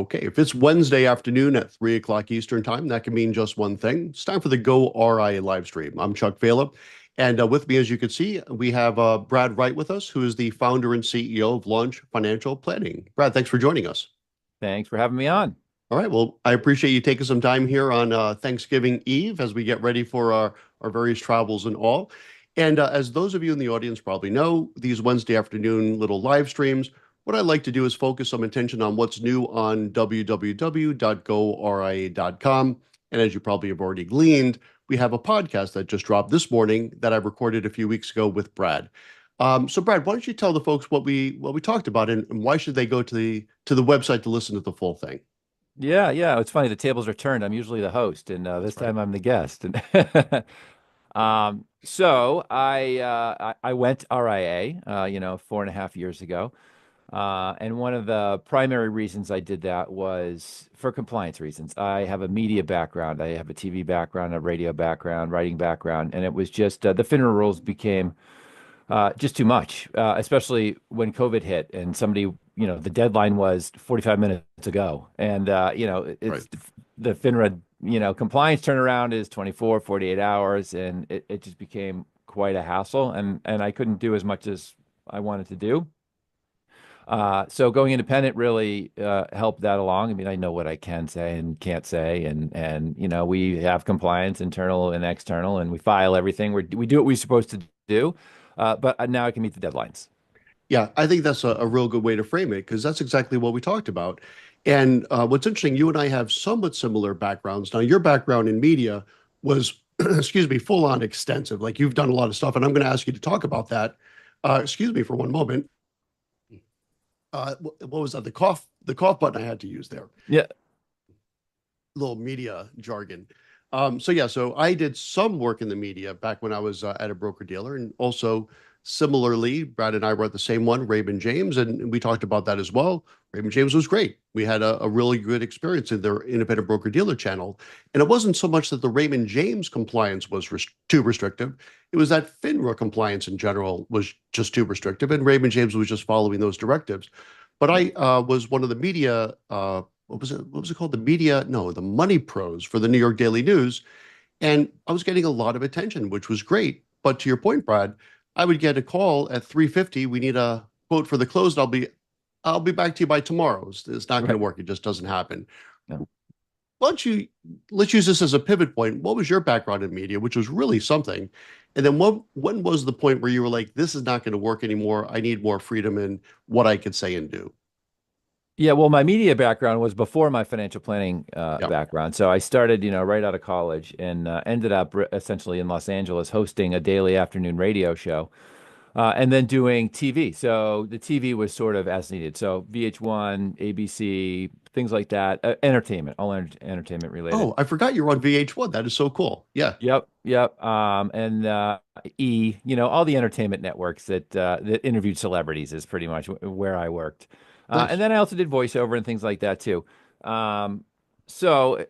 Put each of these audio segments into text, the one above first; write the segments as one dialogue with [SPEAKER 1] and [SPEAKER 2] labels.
[SPEAKER 1] Okay, if it's Wednesday afternoon at 3 o'clock Eastern Time, that can mean just one thing. It's time for the goRIA live stream. I'm Chuck Vela, and with me, as you can see, we have Brad Wright with us, who is the founder and CEO of Launch Financial Planning. Brad, thanks for joining us.
[SPEAKER 2] Thanks for having me on.
[SPEAKER 1] All right, well, I appreciate you taking some time here on Thanksgiving Eve as we get ready for our various travels and all. And as those of you in the audience probably know, these Wednesday afternoon little live streams, what I like to do is focus some attention on what's new on www.goria.com. And as you probably have already gleaned, we have a podcast that just dropped this morning that I recorded a few weeks ago with Brad. So Brad, why don't you tell the folks what we talked about and why should they go to the website to listen to the full thing?
[SPEAKER 2] Yeah. It's funny. The tables are turned. I'm usually the host, and this
[SPEAKER 1] That's right.
[SPEAKER 2] time I'm the guest. And so I went RIA, 4.5 years ago. And one of the primary reasons I did that was for compliance reasons. I have a media background. I have a TV background, a radio background, writing background, and it was just the FINRA rules became just too much, especially when COVID hit and somebody, the deadline was 45 minutes ago. And,
[SPEAKER 1] Right.
[SPEAKER 2] it's the FINRA, compliance turnaround is 24, 48 hours. And it just became quite a hassle. And I couldn't do as much as I wanted to do. So going independent really helped that along. I mean, I know what I can say and can't say, and we have compliance, internal and external, and we file everything. We do what we're supposed to do, but now I can meet the deadlines.
[SPEAKER 1] Yeah, I think that's a real good way to frame it because that's exactly what we talked about. And what's interesting, you and I have somewhat similar backgrounds. Now, your background in media was, excuse me, full on extensive. Like you've done a lot of stuff, and I'm going to ask you to talk about that. Excuse me for one moment. What was that? The cough button I had to use there.
[SPEAKER 2] Yeah.
[SPEAKER 1] Little media jargon. So I did some work in the media back when I was at a broker dealer, and also similarly, Brad and I were at the same one, Raymond James, and we talked about that as well. Raymond James was great. We had a really good experience in their independent broker dealer channel, and it wasn't so much that the Raymond James compliance was too restrictive; it was that FINRA compliance in general was just too restrictive, and Raymond James was just following those directives. But I was one of the media what was it? What was it called? The media, no, the money pros for the New York Daily News. And I was getting a lot of attention, which was great. But to your point, Brad, I would get a call at 3:50. We need a quote for the close. And I'll be back to you by tomorrow. It's not going to
[SPEAKER 2] Right.
[SPEAKER 1] work. It just doesn't happen.
[SPEAKER 2] No.
[SPEAKER 1] Why don't you let's use this as a pivot point. What was your background in media, which was really something? And then when was the point where you were like, this is not going to work anymore. I need more freedom in what I could say and do.
[SPEAKER 2] Yeah, well, my media background was before my financial planning
[SPEAKER 1] Yeah.
[SPEAKER 2] background. So I started, right out of college and ended up essentially in Los Angeles hosting a daily afternoon radio show. And then doing TV. So the TV was sort of as needed. So VH1, ABC, things like that. Entertainment, all entertainment related.
[SPEAKER 1] Oh, I forgot you were on VH1. That is so cool. Yeah.
[SPEAKER 2] Yep. And all the entertainment networks that interviewed celebrities is pretty much where I worked. And
[SPEAKER 1] Nice.
[SPEAKER 2] then I also did voiceover and things like that too. Um, so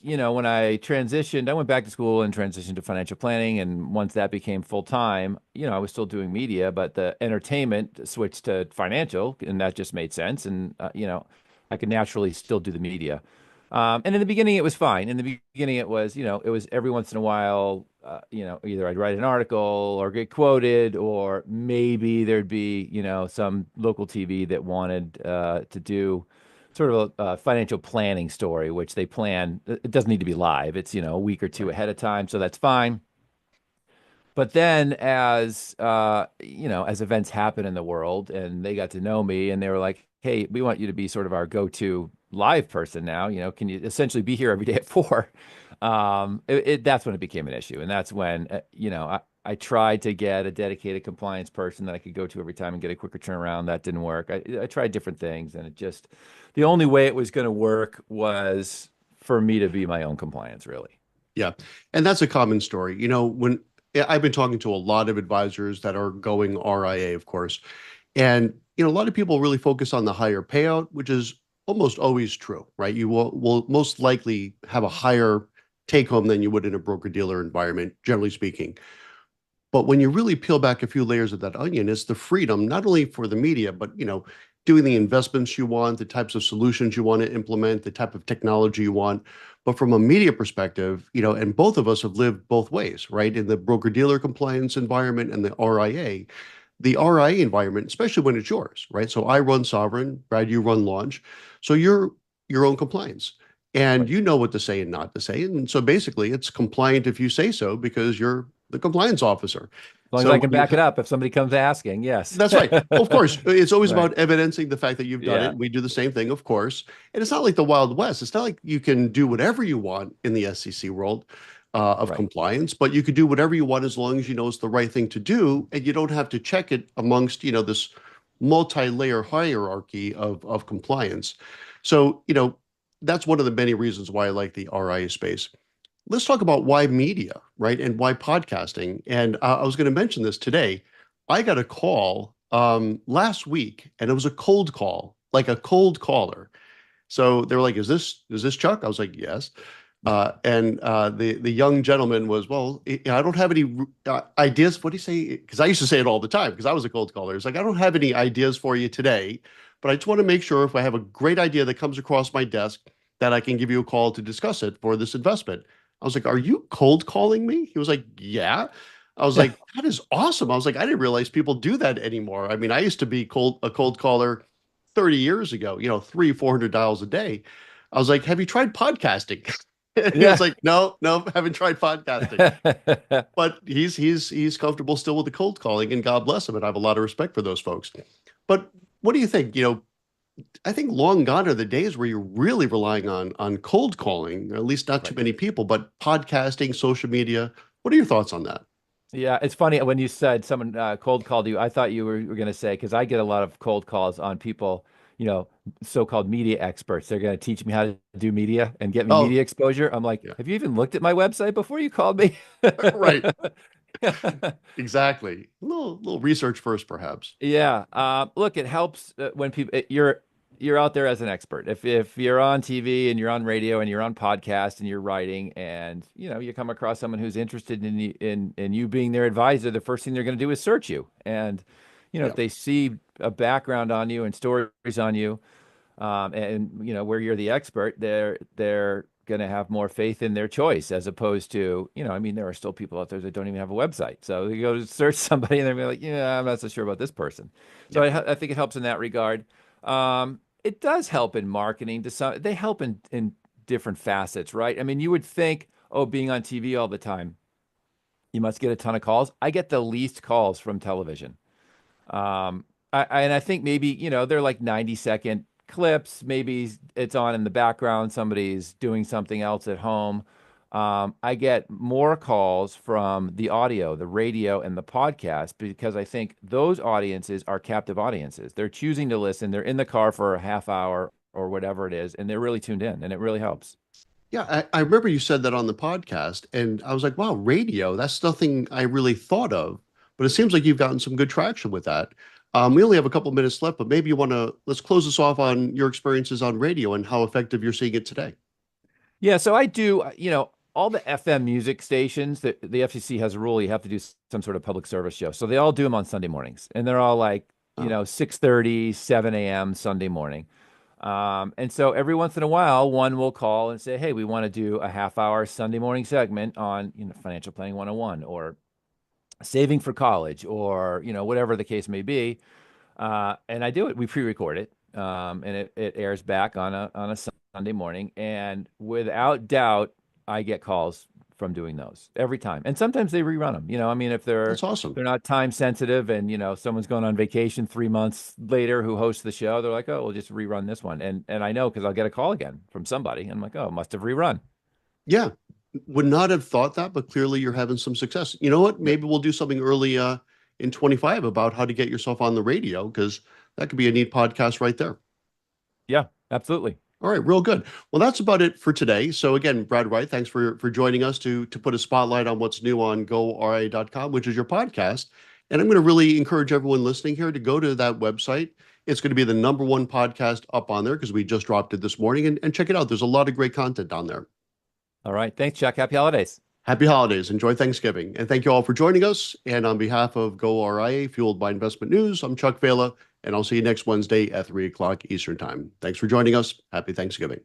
[SPEAKER 2] when I transitioned, I went back to school and transitioned to financial planning. And once that became full time, I was still doing media, but the entertainment switched to financial, and that just made sense. And I could naturally still do the media. And in the beginning, it was fine. In the beginning, it was every once in a while, either I'd write an article or get quoted, or maybe there'd be, some local TV that wanted to do sort of a financial planning story, which they plan. It doesn't need to be live. It's, a week or two
[SPEAKER 1] Right.
[SPEAKER 2] ahead of time, so that's fine. But then as events happen in the world and they got to know me and they were like, "Hey, we want you to be sort of our go-to live person now. Can you essentially be here every day at 4?" That's when it became an issue. And that's when, I tried to get a dedicated compliance person that I could go to every time and get a quicker turnaround. That didn't work. I tried different things, and the only way it was going to work was for me to be my own compliance, really.
[SPEAKER 1] Yeah. And that's a common story. When I've been talking to a lot of advisors that are going RIA, of course, and a lot of people really focus on the higher payout, which is almost always true, right? You will most likely have a higher take home than you would in a broker dealer environment, generally speaking. But when you really peel back a few layers of that onion, it's the freedom, not only for the media, but doing the investments you want, the types of solutions you want to implement, the type of technology you want. But from a media perspective, and both of us have lived both ways, right? In the broker-dealer compliance environment and the RIA. The RIA environment, especially when it's yours, right? So I run Sovereign, Brad, you run Launch. So you're your own compliance. And
[SPEAKER 2] Right.
[SPEAKER 1] you know what to say and not to say. And so basically it's compliant if you say so because you're the compliance officer.
[SPEAKER 2] As long as
[SPEAKER 1] So
[SPEAKER 2] I can
[SPEAKER 1] when you
[SPEAKER 2] back it up if somebody comes asking, yes.
[SPEAKER 1] that's right. Of course, it's always
[SPEAKER 2] Right.
[SPEAKER 1] about evidencing the fact that you've done
[SPEAKER 2] Yeah.
[SPEAKER 1] it. We do the same thing, of course. And it's not like the Wild West. It's not like you can do whatever you want in the SEC world of
[SPEAKER 2] Right.
[SPEAKER 1] compliance, but you could do whatever you want as long as you know it's the right thing to do, and you don't have to check it amongst, this multi-layer hierarchy of compliance. So, that's one of the many reasons why I like the RIA space. Let's talk about why media, right? And why podcasting. And I was going to mention this today. I got a call last week, and it was a cold call, like a cold caller. So they were like, "Is this Chuck?" I was like, "Yes." And the young gentleman was, "Well, I don't have any ideas." What do you say? Because I used to say it all the time because I was a cold caller. It's like, "I don't have any ideas for you today, but I just want to make sure if I have a great idea that comes across my desk that I can give you a call to discuss it for this investment." I was like, "Are you cold calling me?" He was like, "Yeah." I was like, "That is awesome." I was like, "I didn't realize people do that anymore." I mean, I used to be a cold caller 30 years ago, 400 dials a day. I was like, "Have you tried podcasting?" And he was
[SPEAKER 2] Yeah.
[SPEAKER 1] like, "No, no, haven't tried podcasting." But he's comfortable still with the cold calling, and God bless him. And I have a lot of respect for those folks. But what do you think? I think long gone are the days where you're really relying on cold calling, or at least not too
[SPEAKER 2] Right.
[SPEAKER 1] many people, but podcasting, social media. What are your thoughts on that?
[SPEAKER 2] Yeah, it's funny when you said someone cold called you. I thought you were going to say, because I get a lot of cold calls on people, you know, so-called media experts. They're going to teach me how to do media and get me
[SPEAKER 1] Oh,
[SPEAKER 2] media exposure. I'm like,
[SPEAKER 1] yeah,
[SPEAKER 2] have you even looked at my website before you called me?
[SPEAKER 1] right, exactly. A little research first, perhaps.
[SPEAKER 2] Yeah. Look, it helps when you're out there as an expert. If you're on TV and you're on radio and you're on podcast and you're writing and you come across someone who's interested in you being their advisor, the first thing they're going to do is search you. And if
[SPEAKER 1] Yeah,
[SPEAKER 2] they see a background on you and stories on you, and where you're the expert, they're going to have more faith in their choice as opposed to, I mean, there are still people out there that don't even have a website. So you go to search somebody and they're gonna be like, yeah, I'm not so sure about this person. So
[SPEAKER 1] yeah,
[SPEAKER 2] I think it helps in that regard. It does help in marketing to some, they help in different facets, right? I mean, you would think, oh, being on TV all the time, you must get a ton of calls. I get the least calls from television. Um, and I think maybe, they're like 90-second clips. Maybe it's on in the background. Somebody's doing something else at home. I get more calls from the audio, the radio, and the podcast because I think those audiences are captive audiences. They're choosing to listen. They're in the car for a half hour or whatever it is, and they're really tuned in, and it really helps.
[SPEAKER 1] yeah. I remember you said that on the podcast, and I was like, "Wow, radio. That's nothing I really thought of." But it seems like you've gotten some good traction with that. We only have a couple minutes left, but maybe you want to let's close this off on your experiences on radio and how effective you're seeing it today.
[SPEAKER 2] Yeah, so I do, all the FM music stations that the FCC has a rule you have to do some sort of public service show. So they all do them on Sunday mornings, and they're all like,
[SPEAKER 1] Oh,
[SPEAKER 2] 6:30, 7 a.m. Sunday morning. And so every once in a while, one will call and say, "Hey, we want to do a half-hour Sunday morning segment on, financial planning 101 or saving for college or, whatever the case may be." And I do it. We pre-record it, and it airs back on a Sunday morning. And without doubt, I get calls from doing those every time. And sometimes they rerun them. I mean, if
[SPEAKER 1] that's awesome.
[SPEAKER 2] they're not time sensitive, and someone's going on vacation 3 months later who hosts the show, they're like, "Oh, we'll just rerun this one." And I know because I'll get a call again from somebody, and I'm like, "Oh, must have rerun."
[SPEAKER 1] Yeah, would not have thought that, but clearly you're having some success. You know what?
[SPEAKER 2] Yep.
[SPEAKER 1] Maybe we'll do something early in 25 about how to get yourself on the radio because that could be a neat podcast right there.
[SPEAKER 2] Yeah, absolutely.
[SPEAKER 1] All right, real good. Well, that's about it for today. So again, Brad Wright, thanks for joining us to put a spotlight on what's new on goRIA.com, which is your podcast. And I'm going to really encourage everyone listening here to go to that website. It's going to be the number one podcast up on there because we just dropped it this morning and check it out. There's a lot of great content on there.
[SPEAKER 2] All right. Thanks, Chuck. Happy holidays.
[SPEAKER 1] Happy holidays. Enjoy Thanksgiving. And thank you all for joining us. And on behalf of goRIA, fueled by Investment News, I'm Chuck Vela. And I'll see you next Wednesday at 3 o'clock Eastern Time. Thanks for joining us. Happy Thanksgiving.